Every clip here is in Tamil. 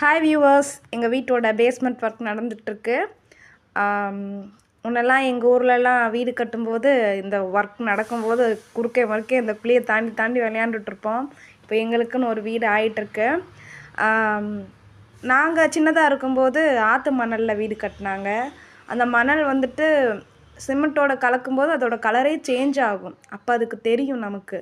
ஹாய் வியூவர்ஸ், எங்கள் வீட்டோட பேஸ்மெண்ட் ஒர்க் நடந்துகிட்ருக்கு. முன்னெல்லாம் எங்கள் ஊர்லலாம் வீடு கட்டும்போது இந்த ஒர்க் நடக்கும்போது குறுக்கே மறுக்கே இந்த பிள்ளையை தாண்டி தாண்டி விளையாண்டுட்ருப்போம். இப்போ எங்களுக்குன்னு ஒரு வீடு ஆகிட்டுருக்கு. நாங்கள் சின்னதாக இருக்கும்போது ஆற்று மணலில் வீடு கட்டினாங்க. அந்த மணல் வந்துட்டு சிமெண்ட்டோட கலக்கும்போது அதோட கலரே சேஞ்ச் ஆகும். அப்போ அதுக்கு தெரியும் நமக்கு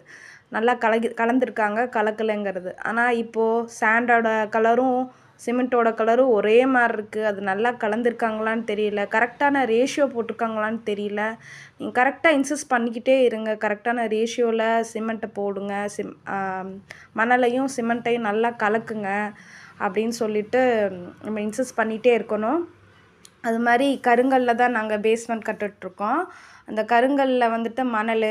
நல்லா கலந்துருக்காங்க கலக்கலைங்கிறது. ஆனால் இப்போது சாண்டோட கலரும் சிமெண்ட்டோட கலரும் ஒரே மாதிரி இருக்குது. அது நல்லா கலந்துருக்காங்களான்னு தெரியல, கரெக்டான ரேஷியோ போட்டிருக்காங்களான்னு தெரியல. நீங்கள் கரெக்டாக இன்சிஸ்ட் பண்ணிக்கிட்டே இருங்க, கரெக்டான ரேஷியோவில் சிமெண்ட்டை போடுங்க, மணலையும் சிமெண்ட்டையும் நல்லா கலக்குங்க அப்படின்னு சொல்லிட்டு நம்ம இன்சிஸ்ட் பண்ணிகிட்டே இருக்கணும். அது மாதிரி கருங்கல்லில் தான் நாங்கள் பேஸ்மெண்ட் கட்டிகிட்ருக்கோம். அந்த கருங்கல்லில் வந்துட்டு மணல்,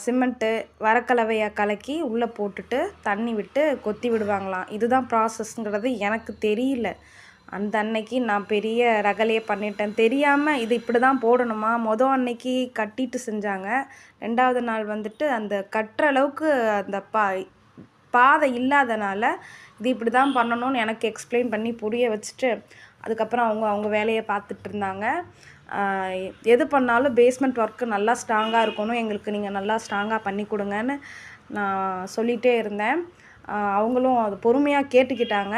சிமெண்ட்டு வரக்கலவையை கலக்கி உள்ளே போட்டுட்டு தண்ணி விட்டு கொத்தி விடுவாங்களாம். இதுதான் ப்ராசஸ்ங்கிறது எனக்கு தெரியல. அந்த அன்னைக்கு நான் பெரிய ரகலையே பண்ணிட்டேன். தெரியாமல் இது இப்படி தான் போடணுமா, அன்னைக்கு கட்டிட்டு செஞ்சாங்க. 2வது நாள் வந்துட்டு அந்த கட்டுற அளவுக்கு அந்த பாதை இல்லாதனால இது இப்படி தான் பண்ணணும்னு எனக்கு எக்ஸ்பிளைன் பண்ணி புரிய வச்சுட்டு அதுக்கப்புறம் அவங்க வேலையை பார்த்துட்டு இருந்தாங்க. எது பண்ணாலும் பேஸ்மெண்ட் ஒர்க்கு நல்லா ஸ்ட்ராங்காக இருக்கணும், எங்களுக்கு நீங்கள் நல்லா ஸ்ட்ராங்காக பண்ணி கொடுங்கன்னு நான் சொல்லிகிட்டே இருந்தேன். அவங்களும் அது பொறுமையாக கேட்டுக்கிட்டாங்க.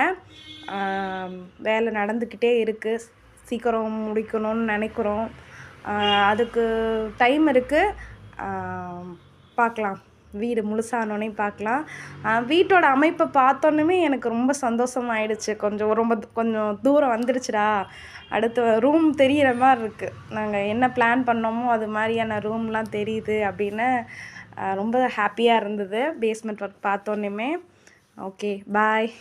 வேலை நடந்துக்கிட்டே இருக்குது, சீக்கிரம் முடிக்கணும்னு நினைக்கிறோம். அதுக்கு டைம் இருக்குது, பார்க்கலாம். வீடு முழுசானோடனே பார்க்கலாம். வீட்டோட அமைப்பை பார்த்தோன்னுமே எனக்கு ரொம்ப சந்தோஷமாயிடுச்சு. கொஞ்சம் தூரம் வந்துடுச்சுடா, அடுத்த ரூம் தெரிகிற மாதிரி இருக்குது. நாங்கள் என்ன பிளான் பண்ணோமோ அது மாதிரியான ரூம்லாம் தெரியுது அப்படின்னு ரொம்ப ஹாப்பியாக இருந்தது பேஸ்மெண்ட் ஒர்க் பார்த்தோன்னுமே. ஓகே, பாய்.